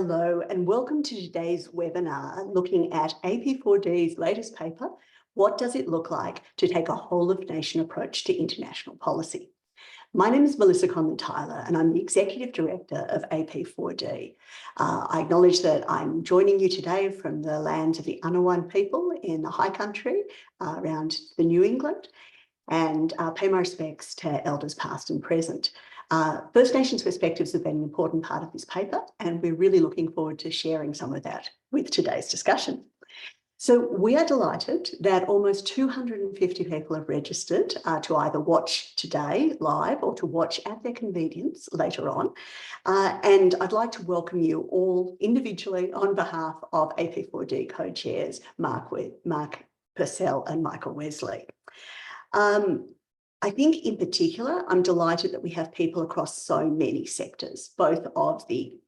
Hello and welcome to today's webinar looking at AP4D's latest paper, What Does It Look Like to Take a Whole-of-Nation Approach to International Policy? My name is Melissa Conley-Tyler and I'm the Executive Director of AP4D. I acknowledge that I'm joining you today from the lands of the Ngunnawal people in the high country around the New England, and pay my respects to elders past and present. First Nations perspectives have been an important part of this paper, and we're really looking forward to sharing some of that with today's discussion. So we are delighted that almost 250 people have registered to either watch today live or to watch at their convenience later on. And I'd like to welcome you all individually on behalf of AP4D co-chairs Mark Purcell and Michael Wesley. I think in particular, I'm delighted that we have people across so many sectors, both of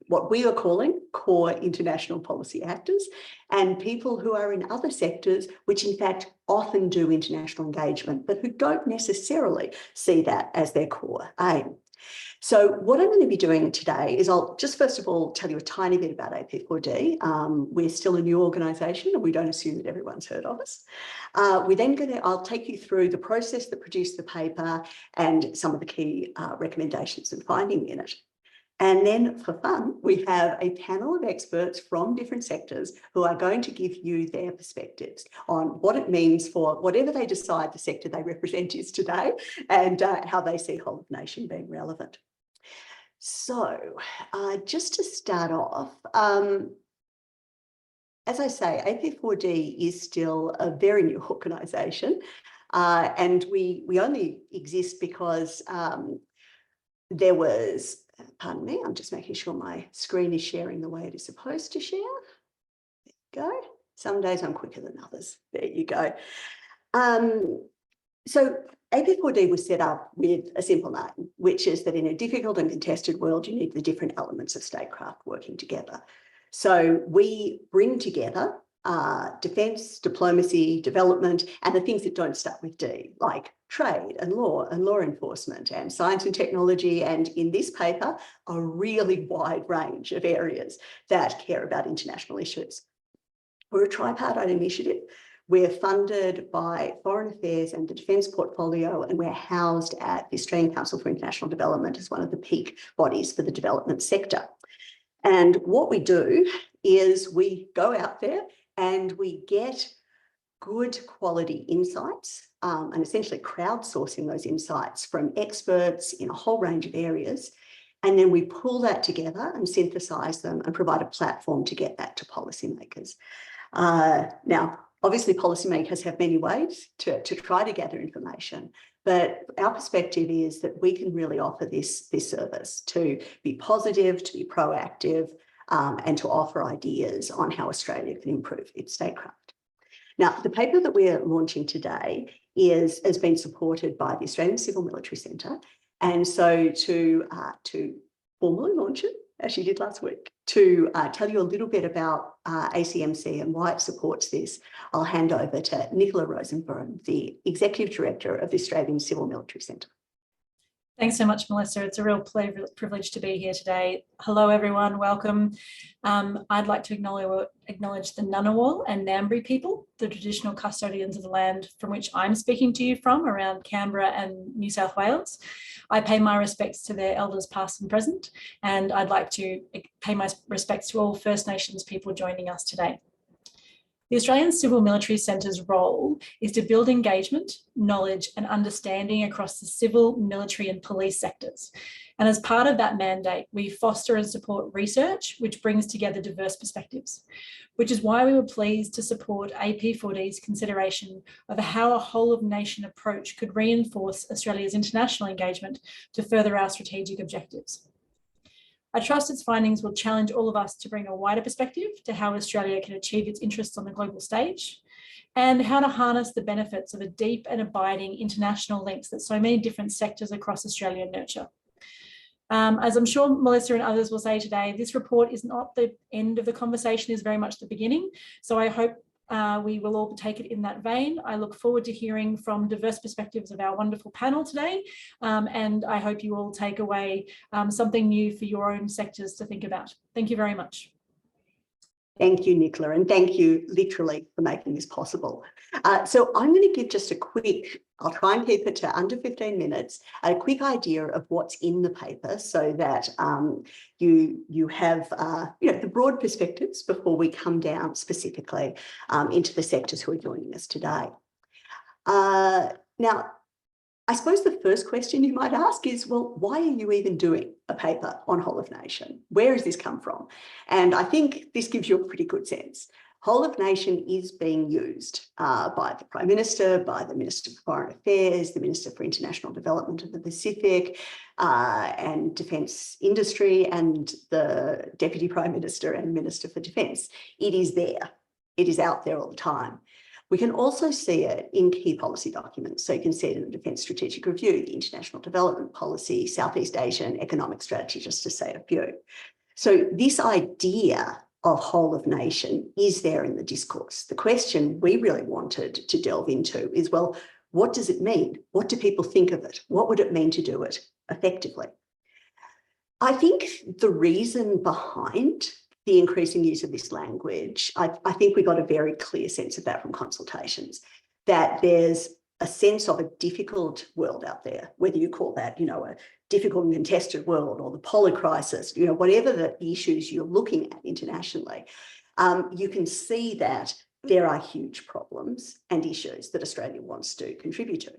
what we are calling core international policy actors and people who are in other sectors, which in fact often do international engagement, but who don't necessarily see that as their core aim. So what I'm going to be doing today is I'll just first of all tell you a tiny bit about AP4D. We're still a new organisation and we don't assume that everyone's heard of us. I'll take you through the process that produced the paper and some of the key recommendations and findings in it. And then for fun, we have a panel of experts from different sectors who are going to give you their perspectives on what it means for whatever they decide the sector they represent is today and how they see whole of nation being relevant. So just to start off, as I say, AP4D is still a very new organisation, and we only exist because there was, pardon me, I'm just making sure my screen is sharing the way it is supposed to share. There you go. Some days I'm quicker than others. There you go. So AP4D was set up with a simple name, which is that in a difficult and contested world, you need the different elements of statecraft working together. So we bring together defence, diplomacy, development, and the things that don't start with D, like trade and law enforcement and science and technology, and in this paper, a really wide range of areas that care about international issues. We're a tripartite initiative. We're funded by Foreign Affairs and the Defence Portfolio, and we're housed at the Australian Council for International Development as one of the peak bodies for the development sector. And what we do is we go out there and we get good quality insights and essentially crowdsourcing those insights from experts in a whole range of areas. And then we pull that together and synthesize them and provide a platform to get that to policymakers. Now, obviously, policymakers have many ways to try to gather information, but our perspective is that we can really offer this service to be positive, to be proactive, and to offer ideas on how Australia can improve its statecraft. Now, the paper that we're launching today has been supported by the Australian Civil Military Centre, and so to formally launch it, as you did last week, to tell you a little bit about ACMC and why it supports this, I'll hand over to Nicola Rosenblum, the Executive Director of the Australian Civil Military Centre. Thanks so much, Melissa. It's a real privilege to be here today. Hello, everyone. Welcome. I'd like to acknowledge the Ngunnawal and Ngambri people, the traditional custodians of the land from which I'm speaking to you from, around Canberra and New South Wales. I pay my respects to their elders past and present, and I'd like to pay my respects to all First Nations people joining us today. The Australian Civil Military Centre's role is to build engagement, knowledge and understanding across the civil, military and police sectors. And as part of that mandate, we foster and support research, which brings together diverse perspectives, which is why we were pleased to support AP4D's consideration of how a whole-of-nation approach could reinforce Australia's international engagement to further our strategic objectives. I trust its findings will challenge all of us to bring a wider perspective to how Australia can achieve its interests on the global stage and how to harness the benefits of a deep and abiding international links that so many different sectors across Australia nurture. As I'm sure Melissa and others will say today, this report is not the end of the conversation, it's very much the beginning. So I hope we will all take it in that vein. I look forward to hearing from diverse perspectives of our wonderful panel today, and I hope you all take away something new for your own sectors to think about. Thank you very much. Thank you, Nicola, and thank you literally for making this possible. So I'm going to give just a quick, I'll try and keep it to under 15 minutes, a quick idea of what's in the paper so that you have the broad perspectives before we come down specifically into the sectors who are joining us today. Now, I suppose the first question you might ask is, well, why are you even doing a paper on whole of nation? Where has this come from? And I think this gives you a pretty good sense. Whole of nation is being used by the Prime Minister, by the Minister for Foreign Affairs, the Minister for International Development of the Pacific and Defence Industry, and the Deputy Prime Minister and Minister for Defence. It is there. It is out there all the time. We can also see it in key policy documents. So you can see it in the Defence Strategic Review, the International Development Policy, Southeast Asian Economic Strategy, just to say a few. So this idea of whole of nation is there in the discourse. The question we really wanted to delve into is, well, what does it mean? What do people think of it? What would it mean to do it effectively? I think the reason behind the increasing use of this language, I think we got a very clear sense of that from consultations, that there's a sense of a difficult world out there, whether you call that, a difficult and contested world or the polar crisis, whatever the issues you're looking at internationally, you can see that there are huge problems and issues that Australia wants to contribute to.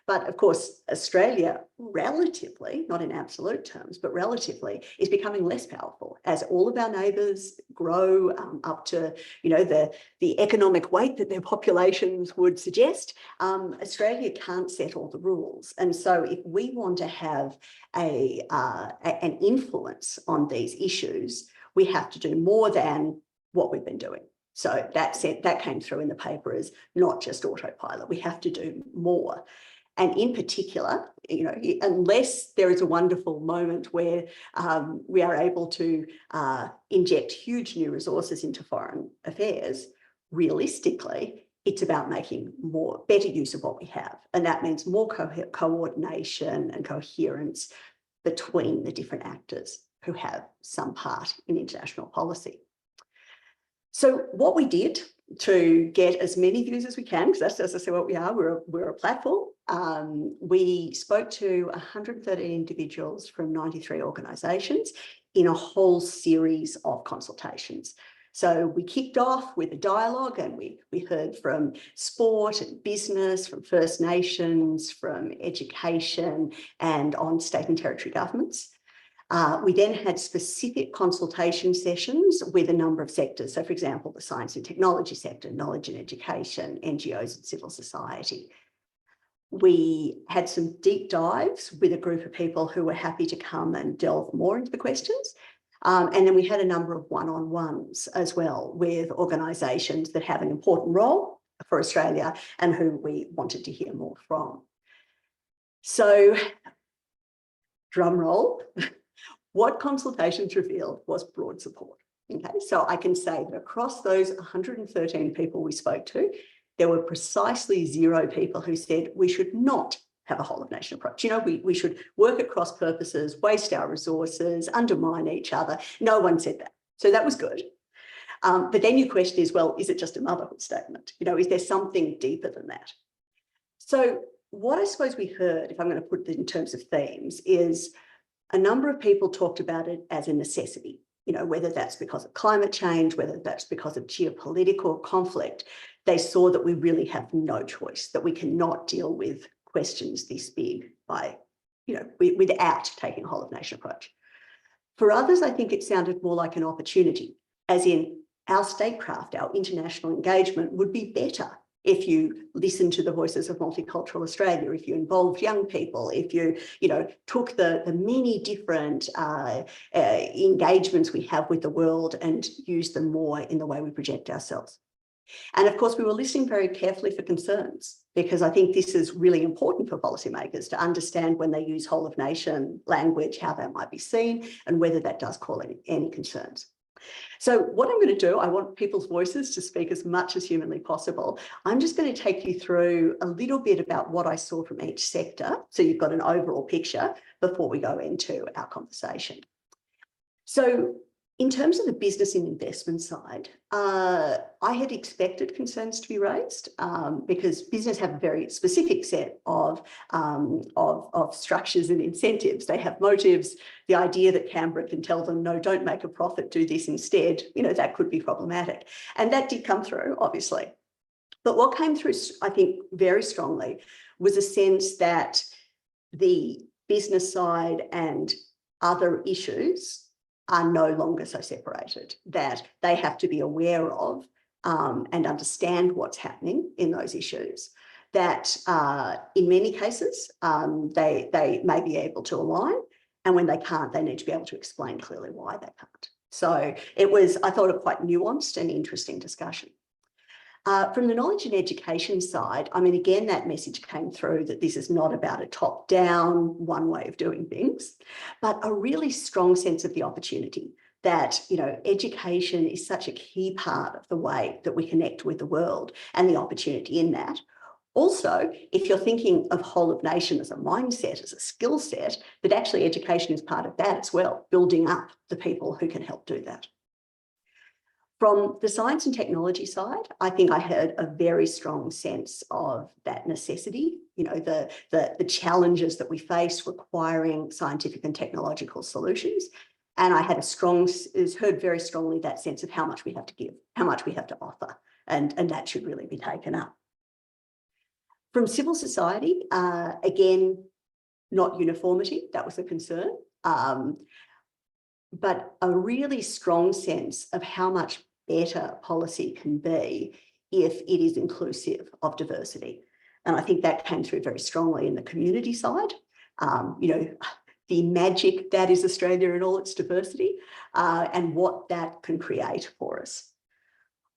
But of course, Australia relatively, not in absolute terms, but relatively is becoming less powerful as all of our neighbours grow up to, the economic weight that their populations would suggest. Australia can't set all the rules. And so if we want to have an influence on these issues, we have to do more than what we've been doing. So that came through in the paper as not just autopilot. We have to do more. And in particular, unless there is a wonderful moment where we are able to inject huge new resources into foreign affairs, realistically, it's about making better use of what we have. And that means more coordination and coherence between the different actors who have some part in international policy. So what we did to get as many views as we can, because that's, as I say, what we are, we're a platform. We spoke to 113 individuals from 93 organisations in a whole series of consultations. So we kicked off with a dialogue and we heard from sport and business, from First Nations, from education and on state and territory governments. We then had specific consultation sessions with a number of sectors. So, for example, the science and technology sector, knowledge and education, NGOs and civil society. We had some deep dives with a group of people who were happy to come and delve more into the questions. And then we had a number of one-on-ones as well with organisations that have an important role for Australia and who we wanted to hear more from. So, drum roll. What consultations revealed was broad support. Okay, so I can say that across those 113 people we spoke to, there were precisely 0 people who said we should not have a whole of nation approach. We should work at cross purposes, waste our resources, undermine each other. No one said that. So that was good. But then your question is, well, is it just a motherhood statement? Is there something deeper than that? So what I suppose we heard, if I'm going to put it in terms of themes, is a number of people talked about it as a necessity, whether that's because of climate change, whether that's because of geopolitical conflict. They saw that we really have no choice, that we cannot deal with questions this big without taking a whole of nation approach. For others, I think it sounded more like an opportunity, as in our statecraft, our international engagement would be better if you listen to the voices of multicultural Australia, if you involved young people, if you, took the many different engagements we have with the world and used them more in the way we project ourselves. And of course, we were listening very carefully for concerns, because I think this is really important for policymakers to understand when they use whole of nation language, how that might be seen and whether that does call any concerns. So what I'm going to do, I want people's voices to speak as much as humanly possible. I'm just going to take you through a little bit about what I saw from each sector, so you've got an overall picture before we go into our conversation. So In terms of the business and investment side, I had expected concerns to be raised because business have a very specific set of structures and incentives. They have motives. The idea that Canberra can tell them, no, don't make a profit, do this instead, that could be problematic. And that did come through, obviously. But what came through, I think, very strongly was a sense that the business side and other issues are no longer so separated, that they have to be aware of and understand what's happening in those issues, that in many cases, they may be able to align, and when they can't, they need to be able to explain clearly why they can't. So it was, I thought, a quite nuanced and interesting discussion. From the knowledge and education side, I mean, again, that message came through that this is not about a top-down, one way of doing things, but a really strong sense of the opportunity that, education is such a key part of the way that we connect with the world and the opportunity in that. Also, if you're thinking of whole of nation as a mindset, as a skill set, that actually education is part of that as well, building up the people who can help do that. From the science and technology side, I think I heard a very strong sense of that necessity, the challenges that we face requiring scientific and technological solutions. And I had heard very strongly that sense of how much we have to give, how much we have to offer, and that should really be taken up. From civil society, again, not uniformity, that was a concern. But a really strong sense of how much better policy can be if it is inclusive of diversity. And I think that came through very strongly in the community side. The magic that is Australia in all its diversity and what that can create for us.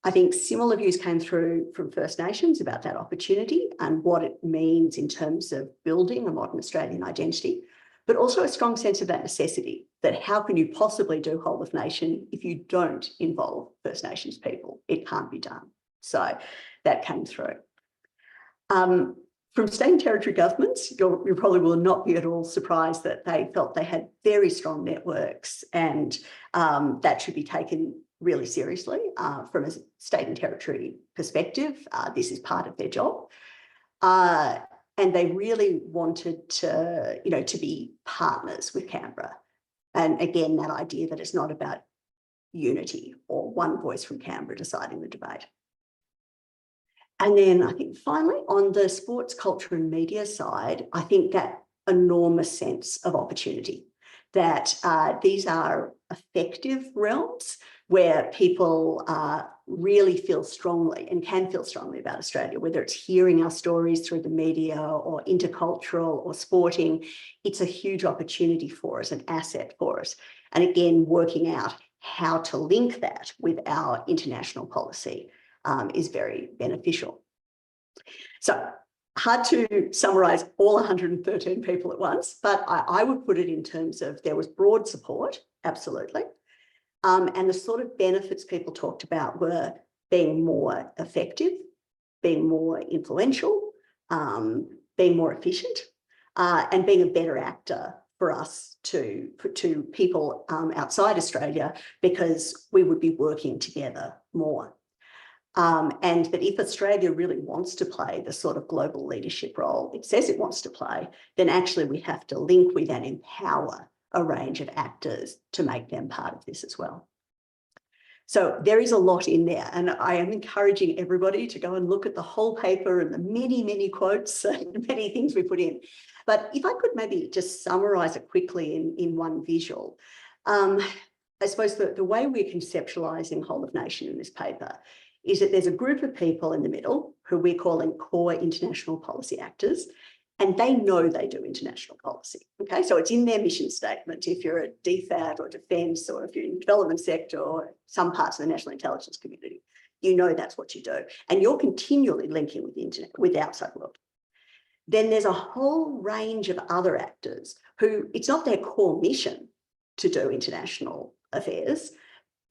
I think similar views came through from First Nations about that opportunity and what it means in terms of building a modern Australian identity, but also a strong sense of that necessity, that how can you possibly do whole of nation if you don't involve First Nations people? It can't be done. So that came through. From state and territory governments, you probably will not be at all surprised that they felt they had very strong networks, and that should be taken really seriously from a state and territory perspective. This is part of their job. And they really wanted to be partners with Canberra. And again, that idea that it's not about unity or one voice from Canberra deciding the debate. And then I think finally on the sports, culture and media side, I think that enormous sense of opportunity, that these are effective realms where people really feel strongly and can feel strongly about Australia, whether it's hearing our stories through the media or intercultural or sporting. It's a huge opportunity for us, an asset for us. And again, working out how to link that with our international policy is very beneficial. So hard to summarise all 113 people at once, but I would put it in terms of there was broad support, absolutely. And the sort of benefits people talked about were being more effective, being more influential, being more efficient, and being a better actor for us to people outside Australia, because we would be working together more. And that if Australia really wants to play the sort of global leadership role it says it wants to play, then actually we have to link with and empower a range of actors to make them part of this as well. So there is a lot in there, and I am encouraging everybody to go and look at the whole paper and the many, many quotes and many things we put in. But if I could maybe just summarise it quickly in one visual, I suppose the way we're conceptualising whole of nation in this paper is that there's a group of people in the middle who we're calling core international policy actors, and they know they do international policy, okay? So it's in their mission statement if you're a DFAT or defence, or if you're in the development sector or some parts of the national intelligence community, you know that's what you do. And you're continually linking with the internet, with the outside world. Then there's a whole range of other actors who it's not their core mission to do international affairs,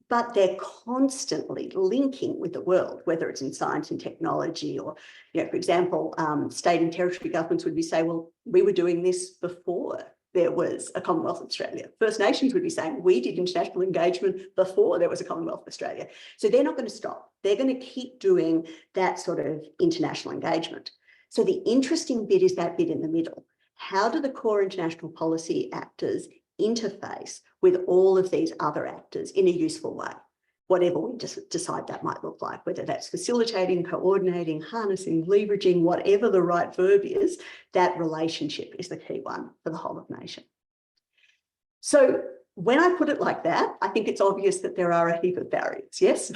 but they're constantly linking with the world, whether it's in science and technology or, for example, state and territory governments would be saying, well, we were doing this before there was a Commonwealth of Australia. First Nations would be saying, we did international engagement before there was a Commonwealth of Australia. So they're not going to stop. They're going to keep doing that sort of international engagement. So the interesting bit is that bit in the middle. How do the core international policy actors interface with all of these other actors in a useful way? Whatever we just decide that might look like, whether that's facilitating, coordinating, harnessing, leveraging, whatever the right verb is, that relationship is the key one for the whole of nation. So when I put it like that, I think it's obvious that there are a heap of barriers, yes?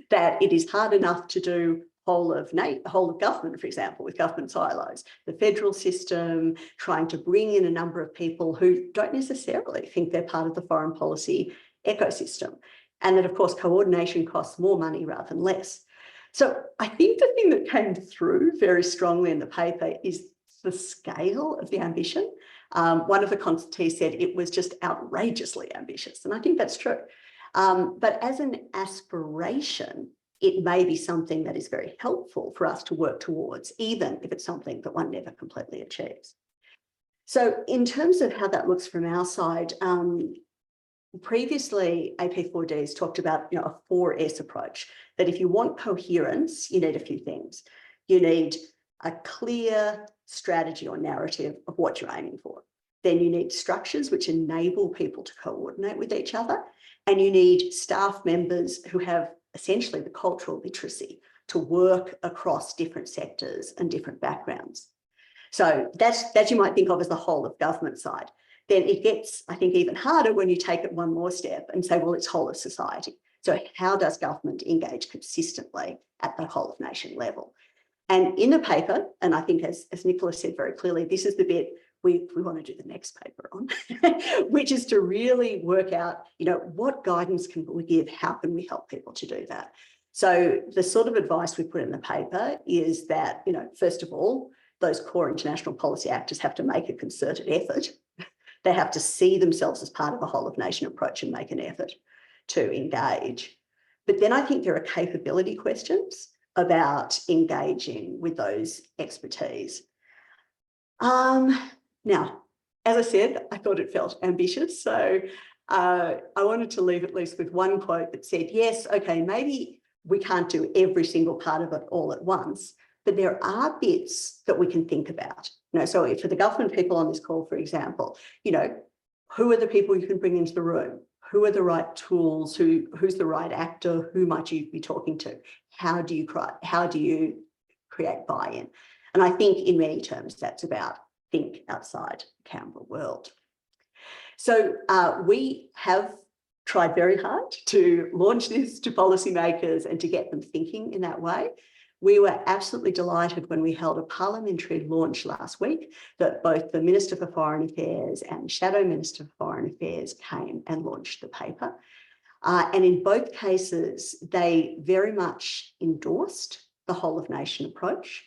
That it is hard enough to do whole of government, for example, with government silos, the federal system, trying to bring in a number of people who don't necessarily think they're part of the foreign policy ecosystem. And that, of course, coordination costs more money rather than less. So I think the thing that came through very strongly in the paper is the scale of the ambition. One of the consultees said it was just outrageously ambitious, and I think that's true. But as an aspiration, it may be something that is very helpful for us to work towards, even if it's something that one never completely achieves. So in terms of how that looks from our side, previously, AP4D has talked about a 4S approach, that if you want coherence, you need a few things. You need a clear strategy or narrative of what you're aiming for. Then you need structures which enable people to coordinate with each other. And you need staff members who have essentially the cultural literacy to work across different sectors and different backgrounds. So that you might think of as the whole of government side. Then it gets, I think, even harder when you take it one more step and say, well, it's whole of society. So how does government engage consistently at the whole of nation level? And in the paper, and I think as Nicola said very clearly, this is the bit we want to do the next paper on, which is to really work out, what guidance can we give? How can we help people to do that? So the sort of advice we put in the paper is that, first of all, those core international policy actors have to make a concerted effort. They have to see themselves as part of a whole of nation approach and make an effort to engage. But then I think there are capability questions about engaging with those expertise. Now, as I said, I thought it felt ambitious. So I wanted to leave at least with one quote that said, yes, okay, maybe we can't do every single part of it all at once, but there are bits that we can think about. So for the government people on this call, for example, who are the people you can bring into the room? Who are the right tools? Who's the right actor? Who might you be talking to? How do you create buy-in? And I think in many terms, that's about think outside the camera world. So we have tried very hard to launch this to policymakers and to get them thinking in that way. We were absolutely delighted when we held a parliamentary launch last week that both the Minister for Foreign Affairs and the Shadow Minister for Foreign Affairs came and launched the paper. And in both cases, they very much endorsed the whole of nation approach.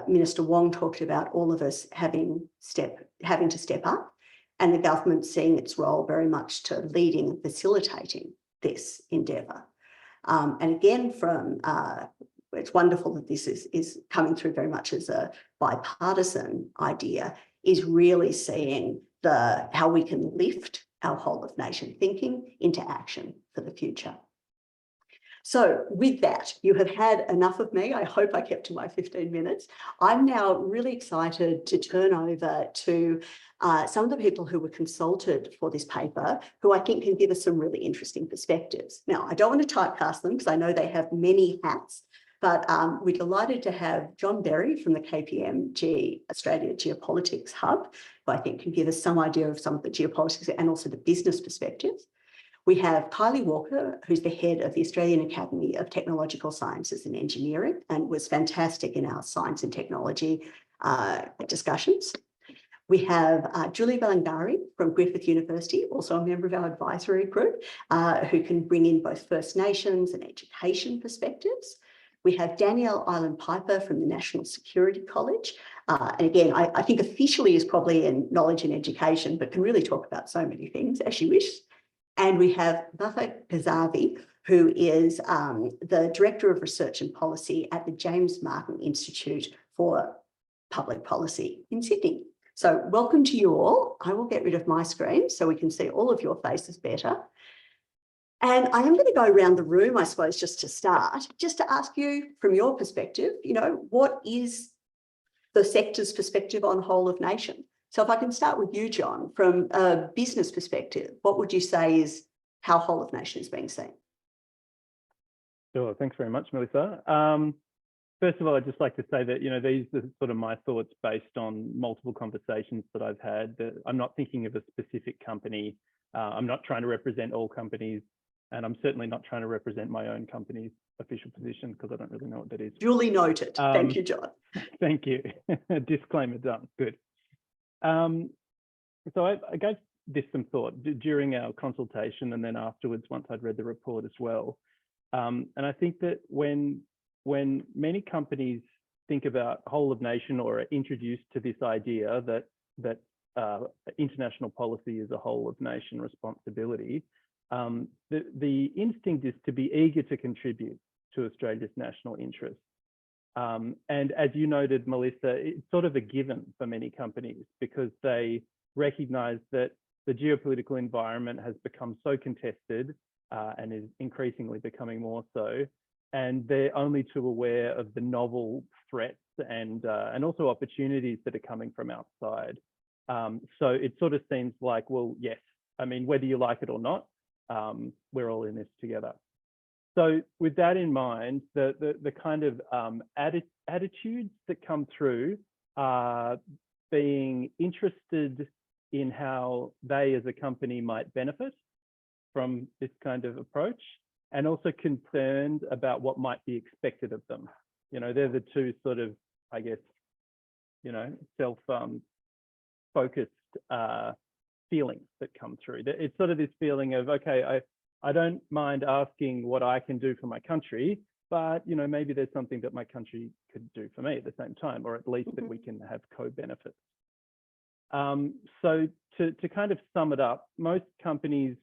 Minister Wong talked about all of us having to step up, and the government seeing its role very much to leading and facilitating this endeavour. And again, it's wonderful that this is coming through very much as a bipartisan idea, is really seeing how we can lift our whole of nation thinking into action for the future. So with that, you have had enough of me. I hope I kept to my 15 minutes. I'm now really excited to turn over to some of the people who were consulted for this paper, who I think can give us some really interesting perspectives. Now, I don't want to typecast them because I know they have many hats, but we're delighted to have Jon Berry from the KPMG Australia Geopolitics Hub, who I think can give us some idea of some of the geopolitics and also the business perspectives. We have Kylie Walker, who's the head of the Australian Academy of Technological Sciences and Engineering and was fantastic in our science and technology discussions. We have Julie Ballangarry from Griffith University, also a member of our advisory group, who can bring in both First Nations and education perspectives. We have Danielle Ireland-Piper from the National Security College. And again, I think officially is probably in knowledge and education, but can really talk about so many things as she wishes. And we have Vafa Ghazavi, who is the Director of Research and Policy at the James Martin Institute for Public Policy in Sydney. So welcome to you all. I will get rid of my screen so we can see all of your faces better. And I am going to go around the room, I suppose, just to start, just to ask you from your perspective, what is the sector's perspective on whole of nation? So if I can start with you, Jon, from a business perspective, what would you say is how whole of nation is being seen? Sure, thanks very much, Melissa. First of all, I'd just like to say that, these are sort of my thoughts based on multiple conversations that I've had. I'm not thinking of a specific company. I'm not trying to represent all companies, and I'm certainly not trying to represent my own company's official position because I don't really know what that is. Duly noted. Thank you, Jon. Thank you. Disclaimer done. Good. So I gave this some thought during our consultation and then afterwards once I'd read the report as well. And I think that when many companies think about whole of nation or are introduced to this idea that international policy is a whole of nation responsibility, the instinct is to be eager to contribute to Australia's national interests. And as you noted, Melissa, it's sort of a given for many companies because they recognize that the geopolitical environment has become so contested and is increasingly becoming more so. And they're only too aware of the novel threats and also opportunities that are coming from outside. So it sort of seems like, well, yes, I mean, whether you like it or not, we're all in this together. So with that in mind, the kind of attitudes that come through are being interested in how they as a company might benefit from this kind of approach, and also concerned about what might be expected of them. They're the two sort of, I guess, self-focused feelings that come through. It's sort of this feeling of, okay, I don't mind asking what I can do for my country, but maybe there's something that my country could do for me at the same time, or at least that we can have co-benefits. So to kind of sum it up, most companies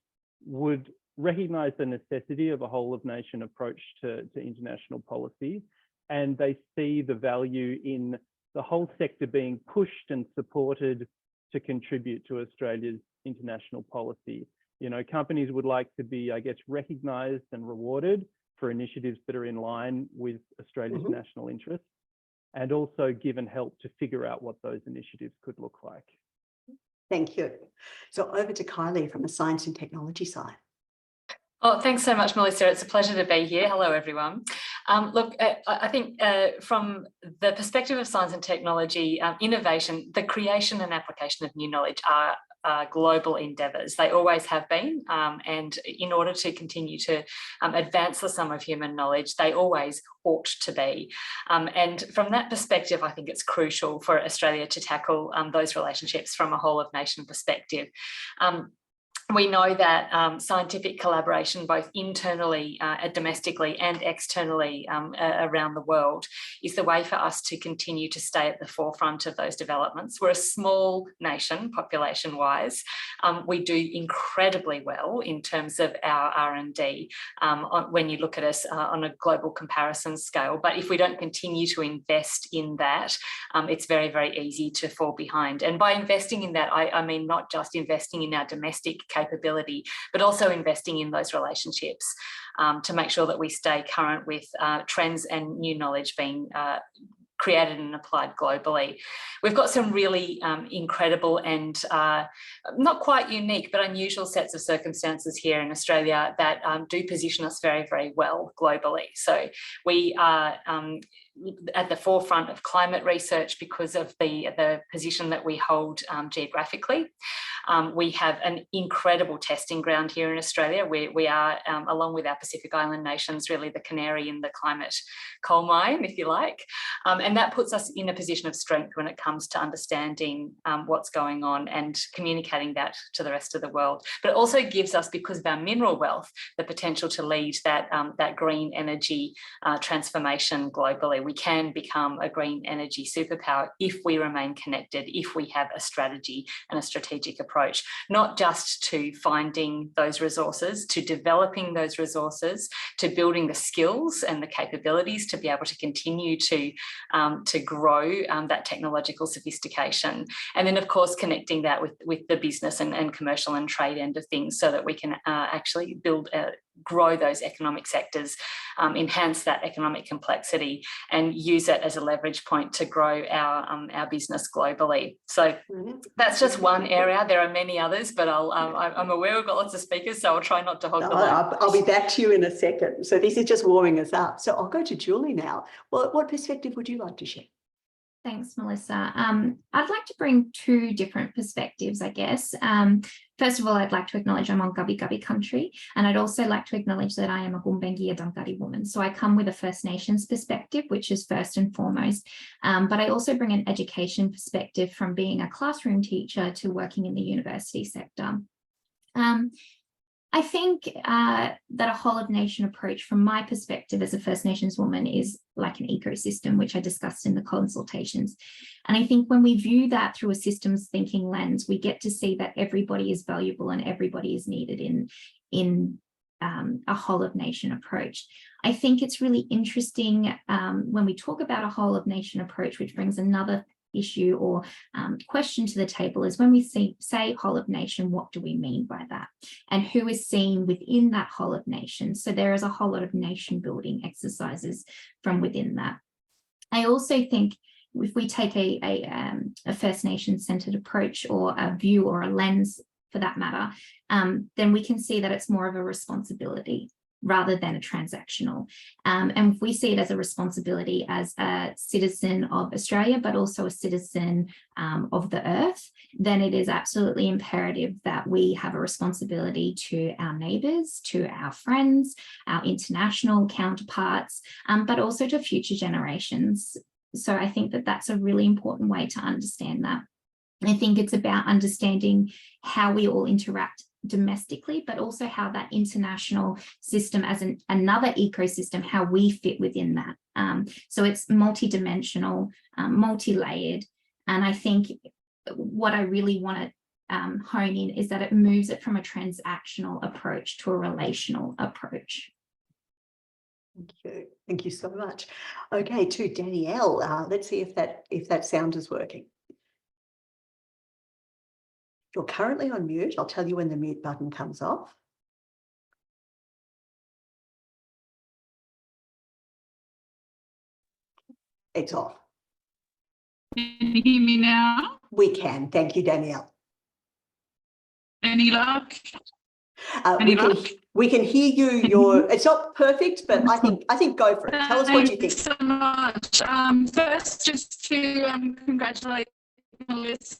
would recognize the necessity of a whole of nation approach to international policy, and they see the value in the whole sector being pushed and supported to contribute to Australia's international policy. Companies would like to be, I guess, recognized and rewarded for initiatives that are in line with Australia's national interests, and also given help to figure out what those initiatives could look like. Thank you. So over to Kylie from the science and technology side. Oh, thanks so much, Melissa. It's a pleasure to be here. Hello, everyone. Look, I think from the perspective of science and technology, innovation, the creation and application of new knowledge are global endeavours. They always have been, and in order to continue to advance the sum of human knowledge, they always ought to be. And from that perspective, I think it's crucial for Australia to tackle those relationships from a whole of nation perspective. We know that scientific collaboration, both internally, domestically and externally around the world, is the way for us to continue to stay at the forefront of those developments. We're a small nation, population-wise. We do incredibly well in terms of our R&D when you look at us on a global comparison scale. But if we don't continue to invest in that, it's very, very easy to fall behind. And by investing in that, I mean not just investing in our domestic capability, but also investing in those relationships to make sure that we stay current with trends and new knowledge being created and applied globally. We've got some really incredible and not quite unique, but unusual sets of circumstances here in Australia that do position us very, very well globally. So we are at the forefront of climate research because of the position that we hold geographically. We have an incredible testing ground here in Australia. We are, along with our Pacific Island nations, really the canary in the climate coal mine, if you like. And that puts us in a position of strength when it comes to understanding what's going on and communicating that to the rest of the world. But it also gives us, because of our mineral wealth, the potential to lead that green energy transformation globally, we can become a green energy superpower if we remain connected, if we have a strategy and a strategic approach, not just to finding those resources, to developing those resources, to building the skills and the capabilities to be able to continue to grow that technological sophistication. And then, of course, connecting that with the business and commercial and trade end of things so that we can actually grow those economic sectors, enhance that economic complexity and use it as a leverage point to grow our business globally. So that's just one area. There are many others, but I'm aware we've got lots of speakers, so I'll try not to hog the line. I'll be back to you in a second. So this is just warming us up. So I'll go to Julie now. Well, what perspective would you like to share? Thanks, Melissa. I'd like to bring two different perspectives, I guess. First of all, I'd like to acknowledge I'm on Gubbi Gubbi country, and I'd also like to acknowledge that I am a Gumbengi Adangari woman. So I come with a First Nations perspective, which is first and foremost, but I also bring an education perspective from being a classroom teacher to working in the university sector. I think that a whole of nation approach from my perspective as a First Nations woman is like an ecosystem, which I discussed in the consultations. And I think when we view that through a systems thinking lens, we get to see that everybody is valuable and everybody is needed in a whole of nation approach. I think it's really interesting when we talk about a whole of nation approach, which brings another issue or question to the table, is when we say whole of nation, what do we mean by that? And who is seen within that whole of nation? So there is a whole lot of nation building exercises from within that. I also think if we take a First Nation centered approach or a view or a lens for that matter, then we can see that it's more of a responsibility rather than a transactional. And if we see it as a responsibility as a citizen of Australia, but also a citizen of the earth, then it is absolutely imperative that we have a responsibility to our neighbours, to our friends, our international counterparts, but also to future generations. So I think that that's a really important way to understand that. I think it's about understanding how we all interact domestically, but also how that international system as another ecosystem, how we fit within that. So it's multidimensional, multi-layered. And I think what I really want to hone in is that it moves it from a transactional approach to a relational approach. Thank you. Thank you so much. Okay, to Danielle, let's see if that sound is working. You're currently on mute. I'll tell you when the mute button comes off. It's off. Can you hear me now? We can. Thank you, Danielle. Any luck? We can hear you. It's not perfect, but I think go for it. Tell us what you think. Thanks so much. First, just to congratulate Melissa.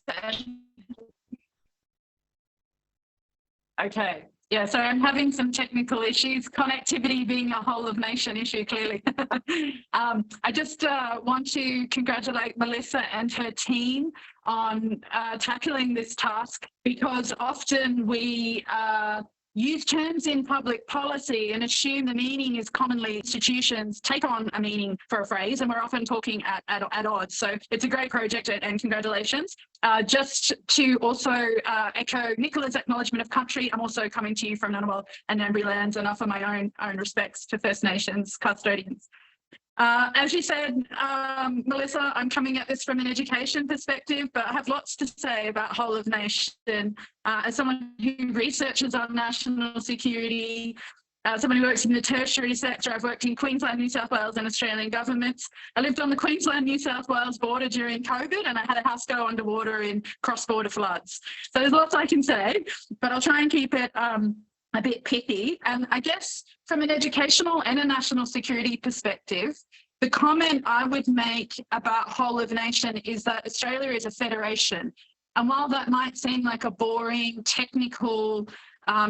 Okay. Yeah, so I'm having some technical issues, connectivity being a whole of nation issue, clearly. I just want to congratulate Melissa and her team on tackling this task, because often we use terms in public policy and assume the meaning is commonly institutions take on a meaning for a phrase, and we're often talking at odds. So it's a great project and congratulations. Just to also echo Nicola's acknowledgement of country, I'm also coming to you from Ngunnawal and Ngambri lands and offer my own respects to First Nations custodians. As you said, Melissa, I'm coming at this from an education perspective, but I have lots to say about whole of nation. As someone who researches on national security, someone who works in the tertiary sector, I've worked in Queensland, New South Wales and Australian governments. I lived on the Queensland-New South Wales border during COVID, and I had a house go underwater in cross-border floods. So there's lots I can say, but I'll try and keep it a bit pithy. And I guess from an educational and a national security perspective, the comment I would make about whole of nation is that Australia is a federation. And while that might seem like a boring, technical,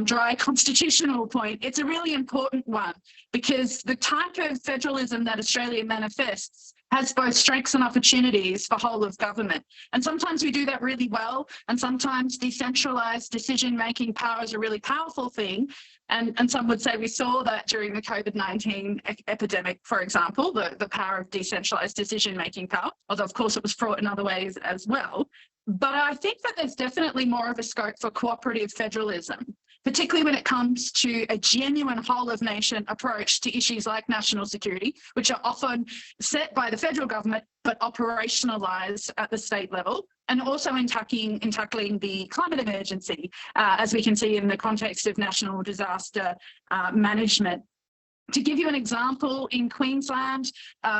dry constitutional point, it's a really important one, because the type of federalism that Australia manifests has both strengths and opportunities for whole of government. And sometimes we do that really well, and sometimes decentralized decision-making power is a really powerful thing. And some would say we saw that during the COVID-19 epidemic, for example, the power of decentralized decision-making power, although of course it was fraught in other ways as well. But I think that there's definitely more of a scope for cooperative federalism, particularly when it comes to a genuine whole of nation approach to issues like national security, which are often set by the federal government, but operationalized at the state level, and also in tackling the climate emergency, as we can see in the context of national disaster management. To give you an example, in Queensland,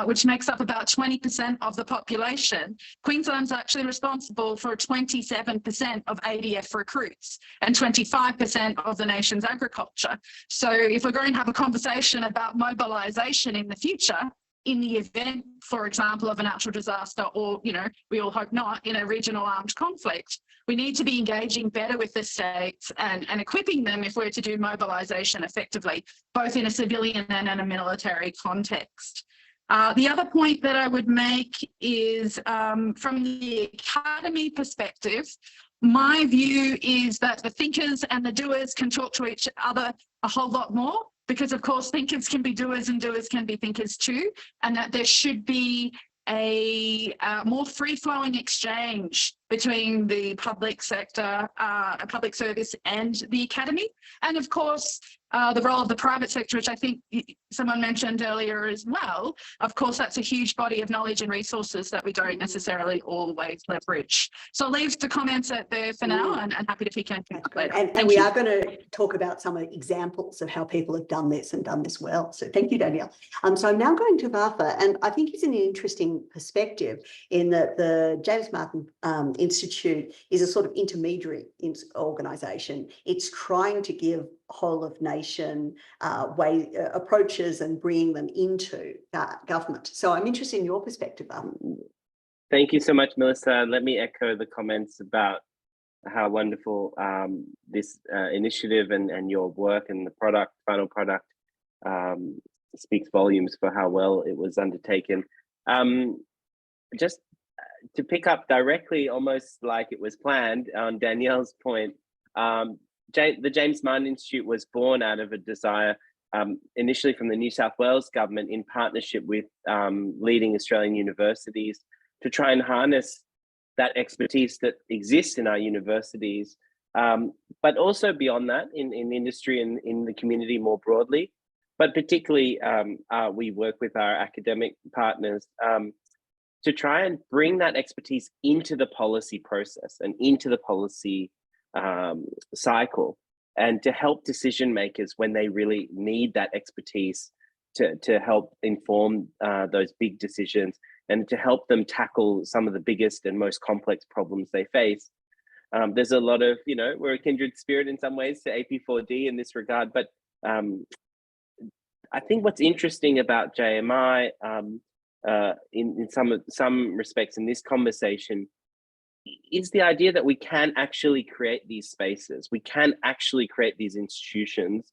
which makes up about 20% of the population, Queensland's actually responsible for 27% of ADF recruits and 25% of the nation's agriculture. So if we're going to have a conversation about mobilisation in the future, in the event, for example, of a natural disaster or, we all hope not, in a regional armed conflict, we need to be engaging better with the states and equipping them if we're to do mobilisation effectively, both in a civilian and in a military context. The other point that I would make is from the academy perspective, my view is that the thinkers and the doers can talk to each other a whole lot more, because of course thinkers can be doers and doers can be thinkers too, and that there should be a more free-flowing exchange between the public sector, public service and the academy. And of course, the role of the private sector, which I think someone mentioned earlier as well. Of course, that's a huge body of knowledge and resources that we don't necessarily always leverage. So I'll leave the comments out there for now, and happy to pick anything up later. And we are going to talk about some of the examples of how people have done this and done this well. So thank you, Danielle. So I'm now going to Vafa, and I think it's an interesting perspective in that the James Martin Institute is a sort of intermediary organisation. It's trying to give whole of nation approaches and bringing them into government. So I'm interested in your perspective. Thank you so much, Melissa. Let me echo the comments about how wonderful this initiative and your work and the final product speaks volumes for how well it was undertaken. Just to pick up directly, almost like it was planned, on Danielle's point, the James Martin Institute was born out of a desire initially from the New South Wales government in partnership with leading Australian universities to try and harness that expertise that exists in our universities, but also beyond that in industry and in the community more broadly. But particularly, we work with our academic partners to try and bring that expertise into the policy process and into the policy cycle, and to help decision makers when they really need that expertise to help inform those big decisions and to help them tackle some of the biggest and most complex problems they face. There's a lot of, we're a kindred spirit in some ways to AP4D in this regard, but I think what's interesting about JMI in some respects in this conversation is the idea that we can actually create these spaces. We can actually create these institutions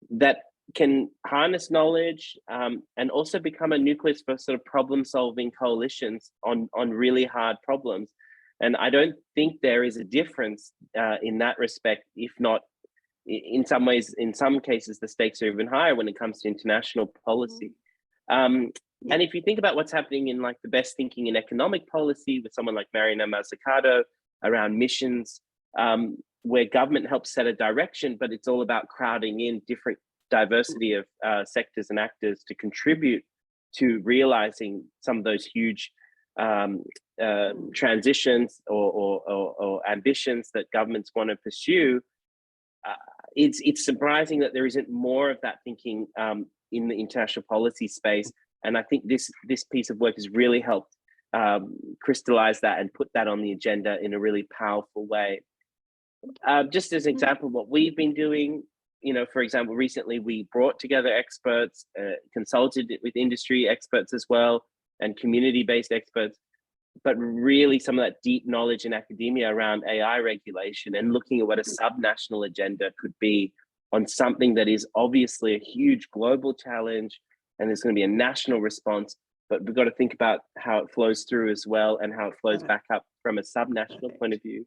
that can harness knowledge and also become a nucleus for sort of problem-solving coalitions on really hard problems. And I don't think there is a difference in that respect, if not in some ways, in some cases, the stakes are even higher when it comes to international policy. And if you think about what's happening in like the best thinking in economic policy with someone like Mariana Mazzucato around missions, where government helps set a direction, but it's all about crowding in different diversity of sectors and actors to contribute to realizing some of those huge transitions or ambitions that governments want to pursue. It's surprising that there isn't more of that thinking in the international policy space. And I think this piece of work has really helped crystallize that and put that on the agenda in a really powerful way. Just as an example, what we've been doing, for example, recently we brought together experts, consulted with industry experts as well, and community-based experts, but really some of that deep knowledge in academia around AI regulation and looking at what a subnational agenda could be on something that is obviously a huge global challenge, and there's going to be a national response, but we've got to think about how it flows through as well, and how it flows back up from a subnational point of view.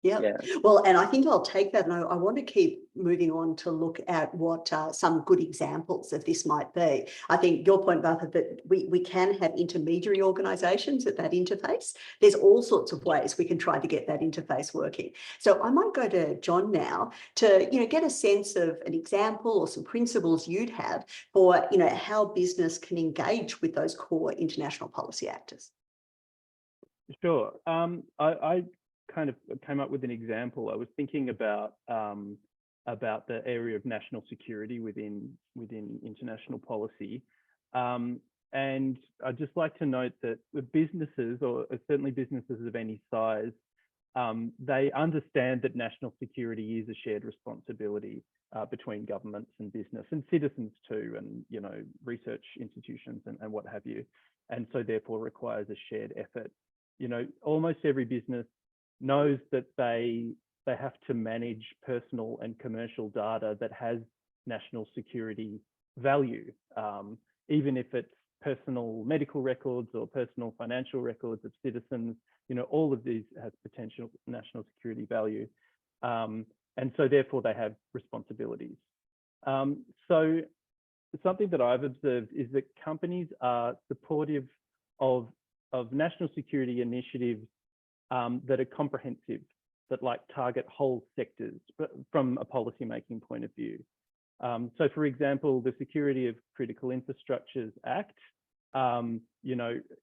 Yeah. Well, and I think I'll take that, and I want to keep moving on to look at what some good examples of this might be. I think your point, Vafa, that we can have intermediary organisations at that interface. There's all sorts of ways we can try to get that interface working. So I might go to Jon now to get a sense of an example or some principles you'd have for how business can engage with those core international policy actors. Sure. I kind of came up with an example. I was thinking about the area of national security within international policy, and I'd just like to note that the businesses, or certainly businesses of any size, they understand that national security is a shared responsibility between governments and business and citizens too, and research institutions and what have you, and so therefore requires a shared effort. Almost every business knows that they have to manage personal and commercial data that has national security value, even if it's personal medical records or personal financial records of citizens. All of these has potential national security value, and so therefore they have responsibilities. So something that I've observed is that companies are supportive of national security initiatives that are comprehensive, that target whole sectors, but from a policy-making point of view. So, for example, the Security of Critical Infrastructures Act,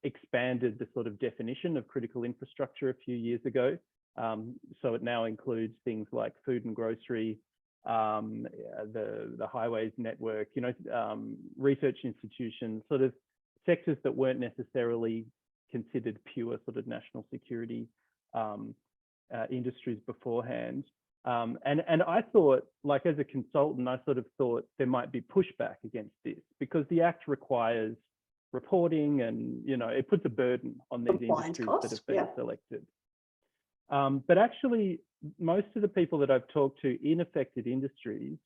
expanded the sort of definition of critical infrastructure a few years ago. So it now includes things like food and grocery, the highways network, research institutions, sort of sectors that weren't necessarily considered pure sort of national security industries beforehand. And I thought, as a consultant, I sort of thought there might be pushback against this because the Act requires reporting and, it puts a burden on these industries that have been selected. But actually, most of the people that I've talked to in affected industries,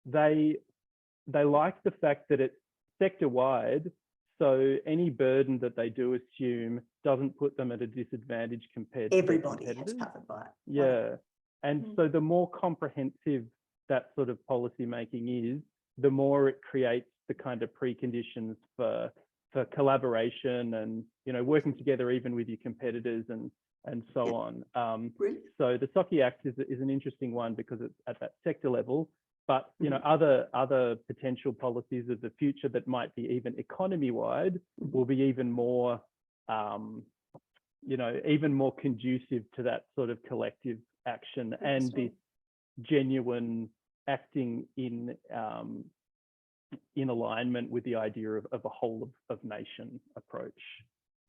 they like the fact that it's sector-wide. So any burden that they do assume doesn't put them at a disadvantage compared to everybody has covered by it. Yeah. And so the more comprehensive that sort of policy making is, the more it creates the kind of preconditions for collaboration and, working together even with your competitors and so on. So the SOCI Act is an interesting one because it's at that sector level. But other potential policies of the future that might be even economy-wide will be even more, even more conducive to that sort of collective action and this genuine acting in alignment with the idea of a whole of nation approach.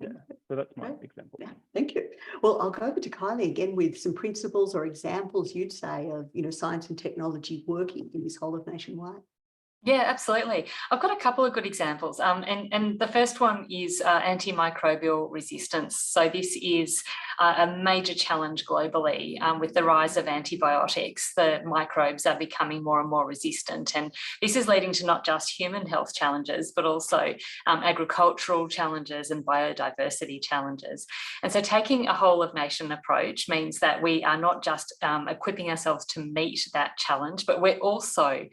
Yeah, so that's my example. Yeah, thank you. Well, I'll go over to Kylie again with some principles or examples you'd say of, science and technology working in this whole of nation-wide. Yeah, absolutely. I've got a couple of good examples. And the first one is antimicrobial resistance. So this is a major challenge globally with the rise of antibiotics. The microbes are becoming more and more resistant. And this is leading to not just human health challenges, but also agricultural challenges and biodiversity challenges. And so taking a whole of nation approach means that we are not just equipping ourselves to meet that challenge, but we're also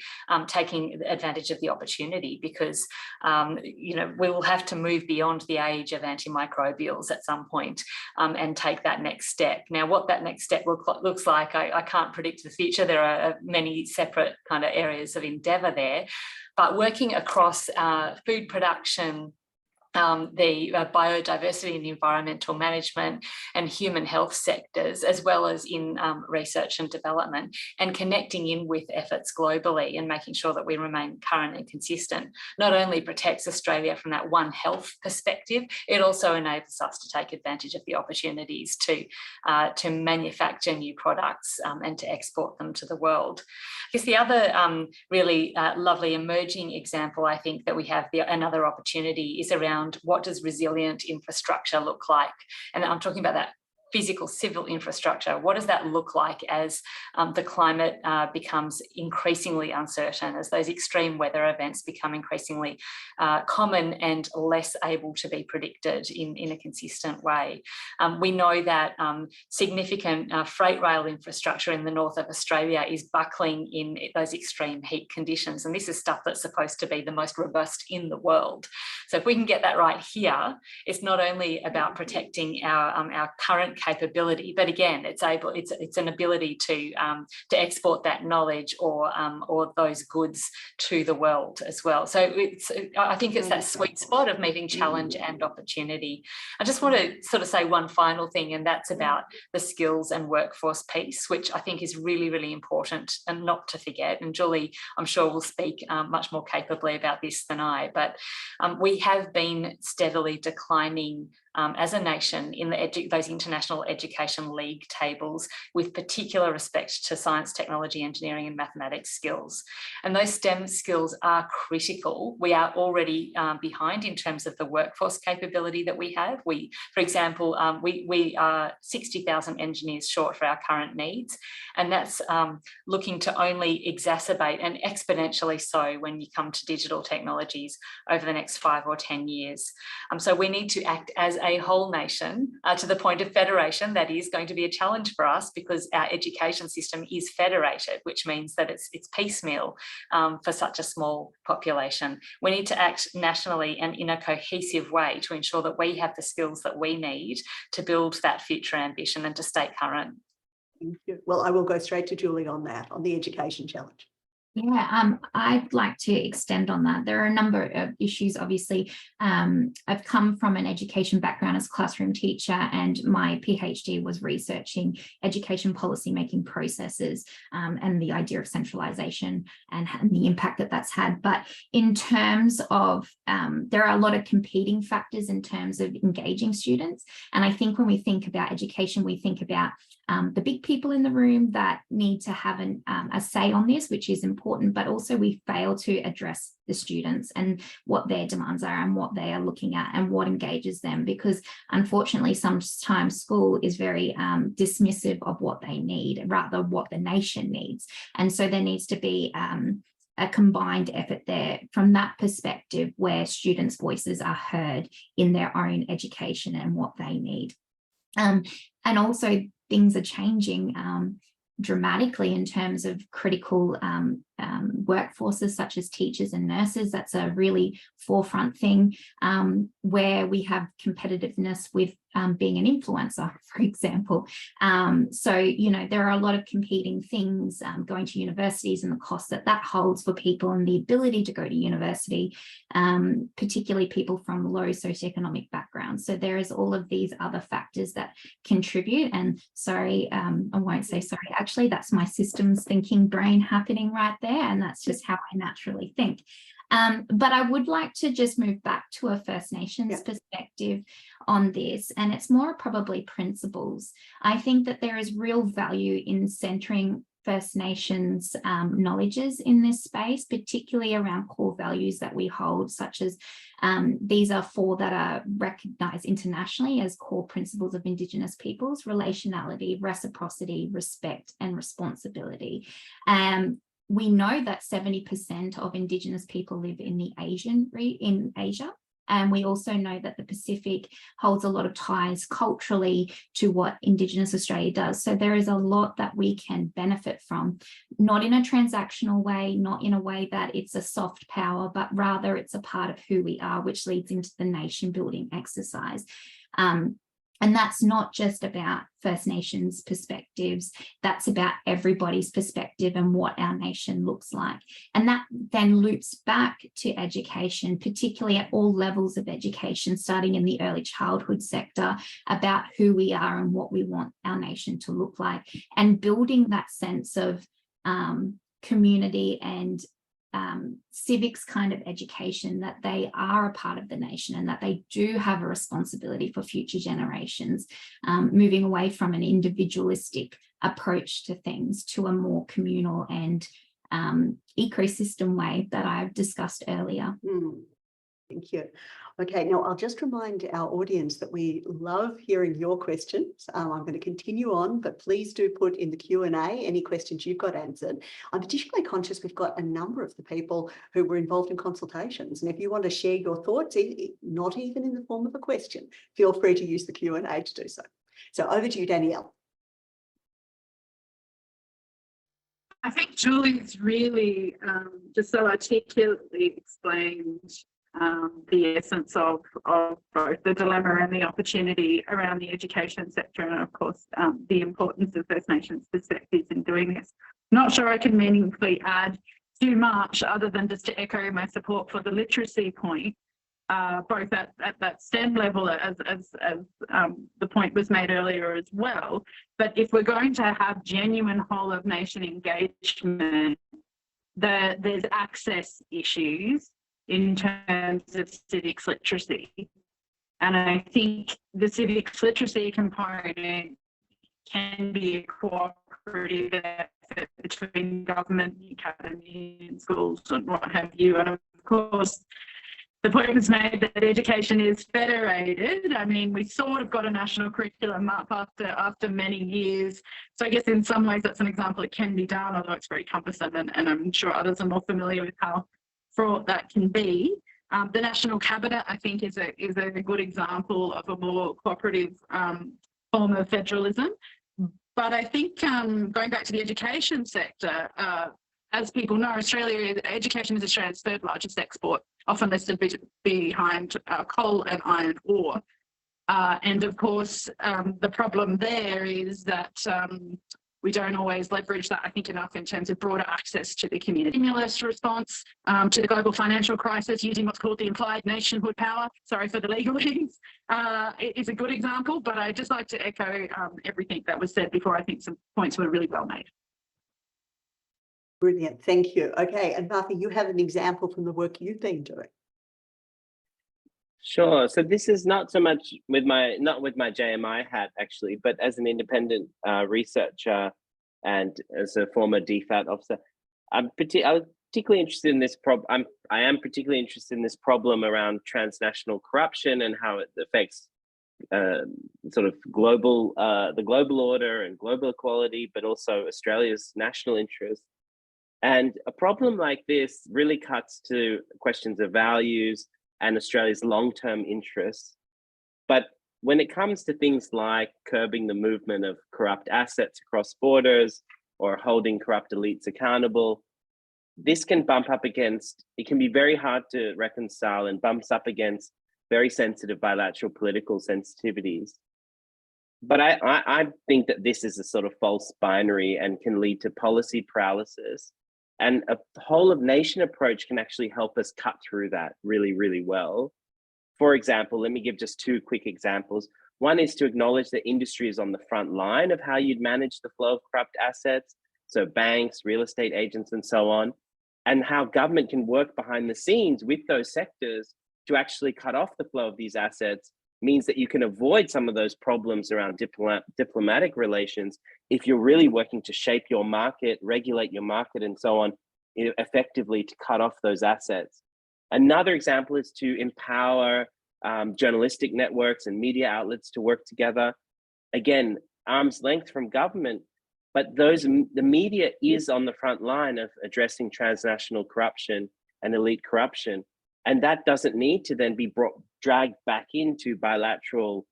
taking advantage of the opportunity because, we will have to move beyond the age of antimicrobials at some point and take that next step. Now, what that next step looks like, I can't predict the future. There are many separate kind of areas of endeavour there, but working across food production, the biodiversity and the environmental management and human health sectors, as well as in research and development, and connecting in with efforts globally and making sure that we remain current and consistent, not only protects Australia from that One Health perspective, it also enables us to take advantage of the opportunities to manufacture new products and to export them to the world. I guess the other really lovely emerging example I think that we have another opportunity is around what does resilient infrastructure look like? And I'm talking about that physical civil infrastructure. What does that look like as the climate becomes increasingly uncertain, as those extreme weather events become increasingly common and less able to be predicted in a consistent way? We know that significant freight rail infrastructure in the north of Australia is buckling in those extreme heat conditions, and this is stuff that's supposed to be the most robust in the world. So if we can get that right here, it's not only about protecting our current capability, but again, it's an ability to export that knowledge or those goods to the world as well. So I think it's that sweet spot of meeting challenge and opportunity. I just want to sort of say one final thing, and that's about the skills and workforce piece, which I think is really, really important and not to forget. And Julie, I'm sure, will speak much more capably about this than I, but we have been steadily declining as a nation in those international education league tables, with particular respect to science, technology, engineering and mathematics skills. And those STEM skills are critical. We are already behind in terms of the workforce capability that we have. For example, we are 60,000 engineers short for our current needs, and that's looking to only exacerbate, and exponentially so when you come to digital technologies over the next 5 or 10 years. So we need to act as a whole nation to the point of federation. That is going to be a challenge for us because our education system is federated, which means that it's piecemeal for such a small population. We need to act nationally and in a cohesive way to ensure that we have the skills that we need to build that future ambition and to stay current. Thank you. Well, I will go straight to Julie on that, on the education challenge. Yeah, I'd like to extend on that. There are a number of issues, obviously. I've come from an education background as a classroom teacher, and my PhD was researching education policy making processes and the idea of centralisation and the impact that that's had. But in terms of, there are a lot of competing factors in terms of engaging students. And I think when we think about education, we think about the big people in the room that need to have a say on this, which is important, but also we fail to address the students and what their demands are and what they are looking at and what engages them, because unfortunately sometimes school is very dismissive of what they need rather what the nation needs. And so there needs to be a combined effort there from that perspective where students' voices are heard in their own education and what they need. And also things are changing dramatically in terms of critical workforces such as teachers and nurses. That's a really forefront thing where we have competitiveness with being an influencer, for example. So, you know, there are a lot of competing things going to universities and the cost that holds for people and the ability to go to university, particularly people from low socioeconomic backgrounds. So there is all of these other factors that contribute. And sorry, I won't say sorry, actually, that's my systems thinking brain happening right there. And that's just how I naturally think. But I would like to just move back to a First Nations perspective on this, and it's more probably principles. I think that there is real value in centering First Nations knowledges in this space, particularly around core values that we hold, such as these are 4 that are recognised internationally as core principles of Indigenous peoples: relationality, reciprocity, respect, and responsibility. We know that 70% of Indigenous people live in the in Asia. And we also know that the Pacific holds a lot of ties culturally to what Indigenous Australia does. So there is a lot that we can benefit from, not in a transactional way, not in a way that it's a soft power, but rather it's a part of who we are, which leads into the nation building exercise. And that's not just about First Nations perspectives, that's about everybody's perspective and what our nation looks like. And that then loops back to education, particularly at all levels of education, starting in the early childhood sector, about who we are and what we want our nation to look like, and building that sense of community and civics kind of education, that they are a part of the nation and that they do have a responsibility for future generations, moving away from an individualistic approach to things to a more communal and ecosystem way that I've discussed earlier. Thank you. Okay, now I'll just remind our audience that we love hearing your questions. I'm going to continue on, but please do put in the Q&A any questions you've got answered. I'm particularly conscious we've got a number of the people who were involved in consultations. And if you want to share your thoughts, not even in the form of a question, feel free to use the Q&A to do so. So over to you, Danielle. I think Julie's really just so articulately explained the essence of both the dilemma and the opportunity around the education sector, and of course the importance of First Nations perspectives in doing this. Not sure I can meaningfully add too much other than just to echo my support for the literacy point, both at that STEM level as the point was made earlier as well. But if we're going to have genuine whole of nation engagement, there's access issues in terms of civics literacy. And I think the civics literacy component can be a cooperative effort between government, academy, and schools and what have you. And of course, the point was made that education is federated. I mean, we sort of got a national curriculum up after many years. So I guess in some ways that's an example it can be done, although it's very cumbersome, and I'm sure others are more familiar with how fraught that can be. The National Cabinet, I think, is a good example of a more cooperative form of federalism. But I think going back to the education sector, as people know, education is Australia's third largest export, often listed behind coal and iron ore. And of course, the problem there is that we don't always leverage that, I think, enough in terms of broader access to the community. Stimulus response to the global financial crisis using what's called the implied nationhood power, sorry for the legalese, is a good example, but I'd just like to echo everything that was said before. I think some points were really well made. Brilliant, thank you. Okay, and Vafa, you have an example from the work you've been doing. Sure. So this is not so much with not with my JMI hat actually, but as an independent researcher and as a former DFAT officer, I was particularly interested in this problem. I am particularly interested in this problem around transnational corruption and how it affects sort of global, the global order and global equality, but also Australia's national interest. And a problem like this really cuts to questions of values and Australia's long-term interests. But when it comes to things like curbing the movement of corrupt assets across borders or holding corrupt elites accountable, this can bump up against, it can be very hard to reconcile and bumps up against very sensitive bilateral political sensitivities. But I think that this is a sort of false binary and can lead to policy paralysis. And a whole of nation approach can actually help us cut through that really, really well. For example, let me give just two quick examples. One is to acknowledge that industry is on the front line of how you'd manage the flow of corrupt assets. So banks, real estate agents, and so on, and how government can work behind the scenes with those sectors to actually cut off the flow of these assets means that you can avoid some of those problems around diplomatic relations if you're really working to shape your market, regulate your market, and so on, effectively to cut off those assets. Another example is to empower journalistic networks and media outlets to work together. Again, arm's length from government, but the media is on the front line of addressing transnational corruption and elite corruption. And that doesn't need to then be dragged back into bilateral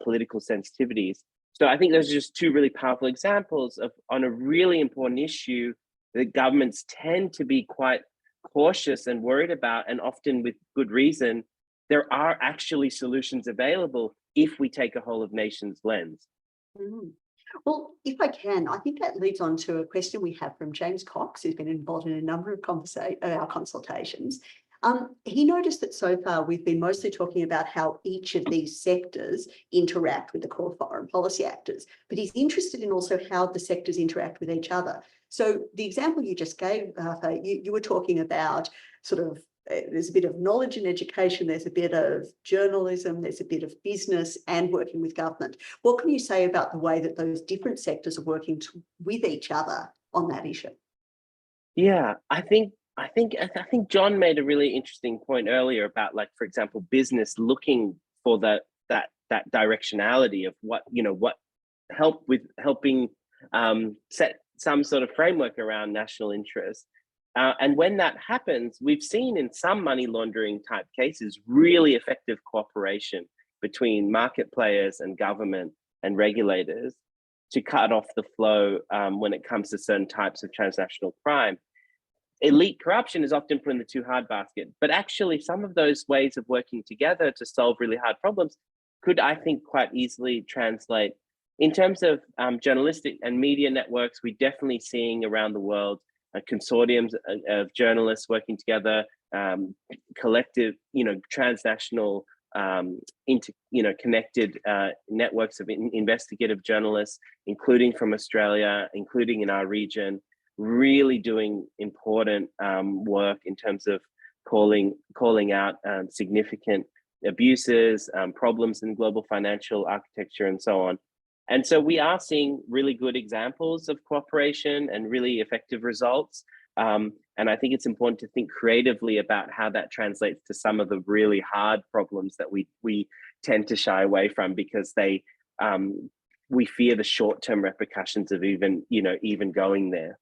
political sensitivities. So I think those are just two really powerful examples of, on a really important issue that governments tend to be quite cautious and worried about, and often with good reason. There are actually solutions available if we take a whole of nations lens. Mm. Well, if I can, I think that leads on to a question we have from James Cox, who's been involved in a number of our consultations. He noticed that so far we've been mostly talking about how each of these sectors interact with the core foreign policy actors, but he's interested in also how the sectors interact with each other. So the example you just gave, you were talking about sort of, there's a bit of knowledge and education, there's a bit of journalism, there's a bit of business and working with government. What can you say about the way that those different sectors are working with each other on that issue? Yeah, I think I think Jon made a really interesting point earlier about, like, for example, business looking for that directionality of what helping set some sort of framework around national interest. And when that happens, we've seen in some money laundering type cases really effective cooperation between market players and government and regulators to cut off the flow when it comes to certain types of transnational crime. Elite corruption is often put in the too hard basket, but actually some of those ways of working together to solve really hard problems could, I think, quite easily translate. In terms of journalistic and media networks, we're definitely seeing around the world consortiums of journalists working together, collective, transnational, connected networks of investigative journalists, including from Australia, including in our region, really doing important work in terms of calling out significant abuses, problems in global financial architecture, and so on. And so we are seeing really good examples of cooperation and really effective results. And I think it's important to think creatively about how that translates to some of the really hard problems that we tend to shy away from, because we fear the short-term repercussions of even going there.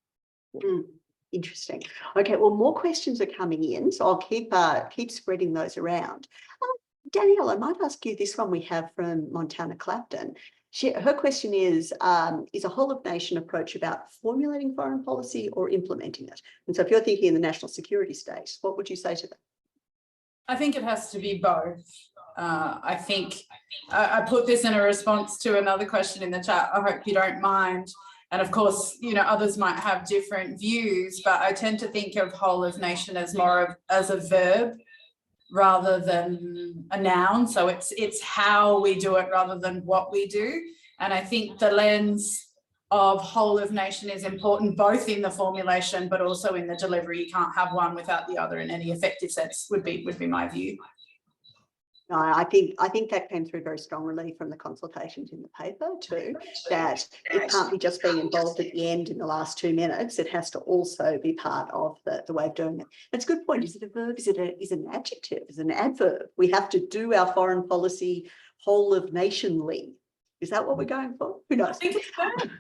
Interesting. Okay, well, more questions are coming in, so I'll keep spreading those around. Danielle, I might ask you this one we have from Montana Clapton. Her question is a whole of nation approach about formulating foreign policy or implementing it? And so if you're thinking in the national security space, what would you say to that? I think it has to be both. I think I put this in a response to another question in the chat. I hope you don't mind. And of course, others might have different views, but I tend to think of whole of nation as more as a verb rather than a noun. So it's how we do it rather than what we do. And I think the lens of whole of nation is important both in the formulation, but also in the delivery. You can't have one without the other in any effective sense, would be my view. No, I think that came through very strongly from the consultations in the paper too, that it can't be just being involved at the end in the last 2 minutes. It has to also be part of the way of doing it. That's a good point. Is it a verb? Is it an adjective? Is it an adverb? We have to do our foreign policy whole of nationally. Is that what we're going for? Who knows? I think it's fun.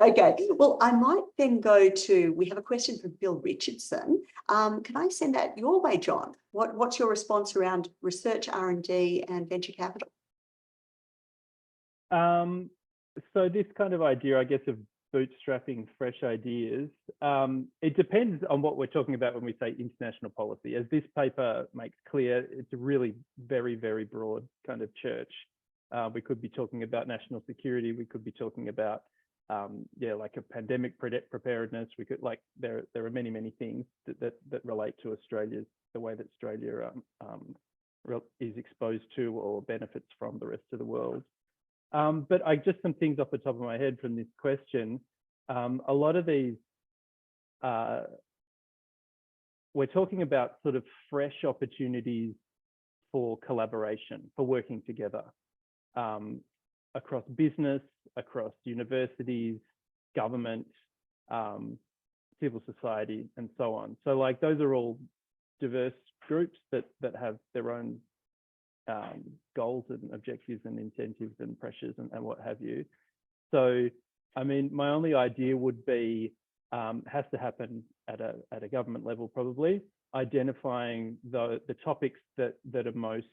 Okay, well, I might then go to, we have a question from Bill Richardson. Can I send that your way, Jon? What's your response around research, R&D and venture capital? So this kind of idea, I guess, of bootstrapping fresh ideas, it depends on what we're talking about when we say international policy. As this paper makes clear, it's a really very, very broad kind of church. We could be talking about national security. We could be talking about, like a pandemic preparedness. We could, like, there are many, many things that relate to Australia's, the way that Australia is exposed to or benefits from the rest of the world. But just some things off the top of my head from this question. A lot of these, we're talking about sort of fresh opportunities for collaboration, for working together. Across business, across universities, government, civil society, and so on. So, like, those are all diverse groups that have their own goals and objectives and incentives and pressures and what have you. So, I mean, my only idea would be, has to happen at a government level, probably, identifying the topics that are most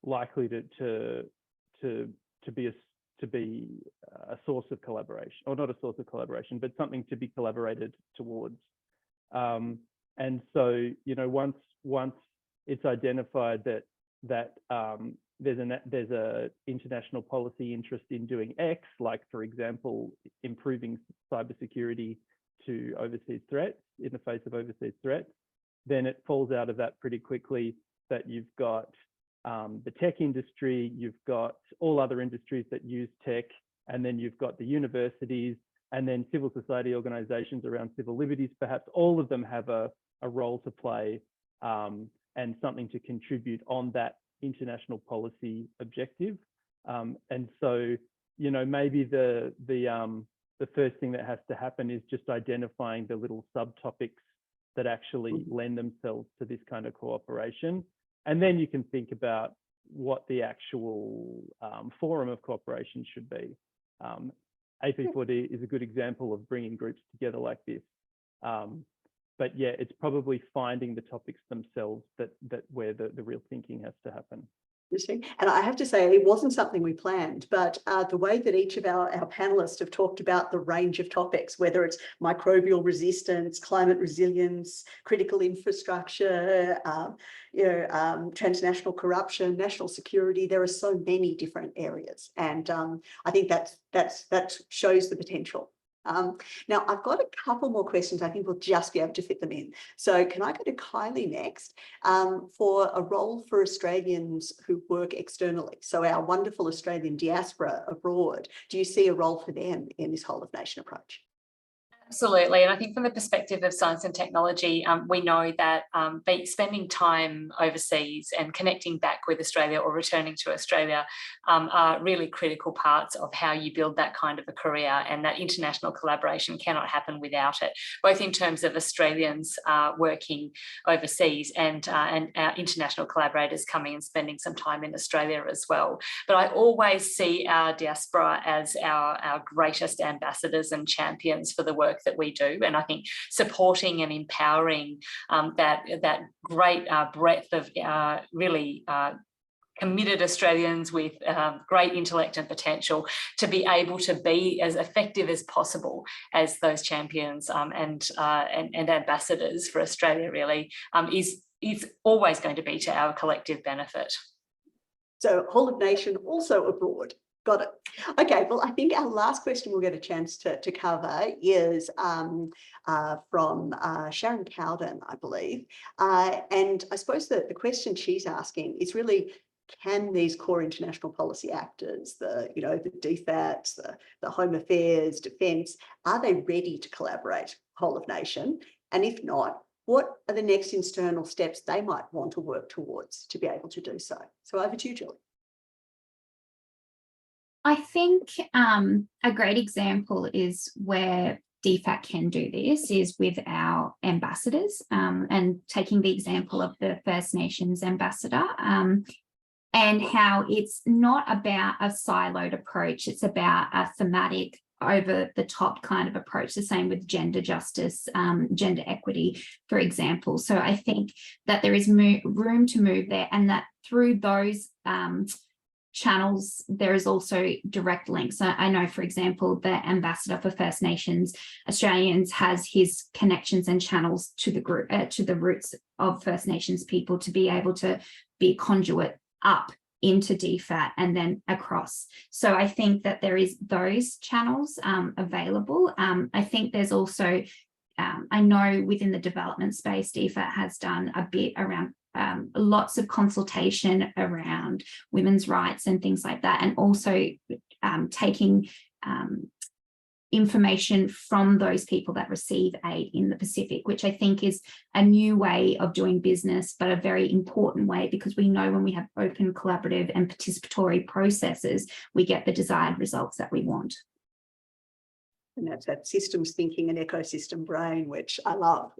likely to be a source of collaboration, or not a source of collaboration, but something to be collaborated towards. And so, once it's identified that there's a international policy interest in doing X, like, for example, improving cybersecurity to overseas threats, in the face of overseas threats, then it falls out of that pretty quickly that you've got the tech industry, you've got all other industries that use tech, and then you've got the universities, and then civil society organizations around civil liberties. Perhaps all of them have a role to play and something to contribute on that international policy objective. And so, maybe the the first thing that has to happen is just identifying the little subtopics that actually lend themselves to this kind of cooperation. And then you can think about what the actual forum of cooperation should be. AP4D is a good example of bringing groups together like this. But yeah, it's probably finding the topics themselves that where the real thinking has to happen. And I have to say, it wasn't something we planned, but the way that each of our panelists have talked about the range of topics, whether it's microbial resistance, climate resilience, critical infrastructure, transnational corruption, national security, there are so many different areas. And I think that shows the potential. Now, I've got a couple more questions. I think we'll just be able to fit them in. So can I go to Kylie next for a role for Australians who work externally? So our wonderful Australian diaspora abroad, do you see a role for them in this whole of nation approach? Absolutely. And I think from the perspective of science and technology, we know that spending time overseas and connecting back with Australia or returning to Australia are really critical parts of how you build that kind of a career, and that international collaboration cannot happen without it, both in terms of Australians working overseas and our international collaborators coming and spending some time in Australia as well. But I always see our diaspora as our greatest ambassadors and champions for the work that we do, and I think supporting and empowering that great breadth of really committed Australians with great intellect and potential to be able to be as effective as possible as those champions and ambassadors for Australia really is always going to be to our collective benefit. So whole of nation also abroad. Got it. Okay, well, I think our last question we'll get a chance to cover is from Sharon Cowden, I believe. And I suppose that the question she's asking is really, can these core international policy actors, the DFATs, the Home Affairs, Defence, are they ready to collaborate whole of nation? And if not, what are the next external steps they might want to work towards to be able to do so? So over to you, Julie. I think a great example is where DFAT can do this is with our ambassadors, and taking the example of the First Nations ambassador, and how it's not about a siloed approach, it's about a thematic over the top kind of approach, the same with gender justice, gender equity, for example. So I think that there is room to move there, and that through those channels, there is also direct links. I know, for example, the ambassador for First Nations Australians has his connections and channels to the group, to the roots of First Nations people, to be able to be a conduit up into DFAT and then across. So I think that there is those channels available. I think there's also, I know within the development space, DFAT has done a bit around lots of consultation around women's rights and things like that, and also taking information from those people that receive aid in the Pacific, which I think is a new way of doing business, but a very important way, because we know when we have open, collaborative and participatory processes, we get the desired results that we want. And that's that systems thinking and ecosystem brain, which I love.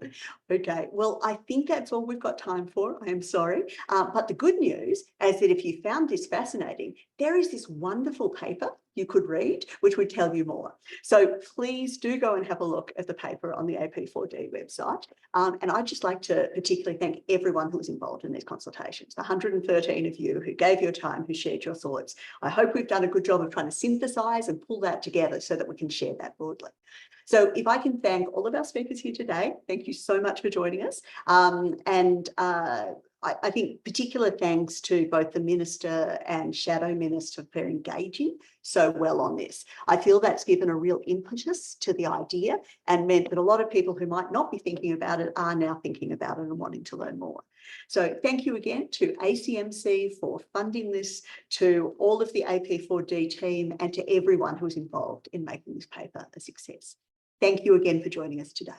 Okay, well, I think that's all we've got time for. I am sorry. But the good news is that if you found this fascinating, there is this wonderful paper you could read, which would tell you more. So please do go and have a look at the paper on the AP4D website. And I'd just like to particularly thank everyone who was involved in these consultations, the 113 of you who gave your time, who shared your thoughts. I hope we've done a good job of trying to synthesize and pull that together so that we can share that broadly. So if I can thank all of our speakers here today, thank you so much for joining us. I think particular thanks to both the Minister and Shadow Minister for engaging so well on this. I feel that's given a real impetus to the idea and meant that a lot of people who might not be thinking about it are now thinking about it and wanting to learn more. So thank you again to ACMC for funding this, to all of the AP4D team, and to everyone who was involved in making this paper a success. Thank you again for joining us today.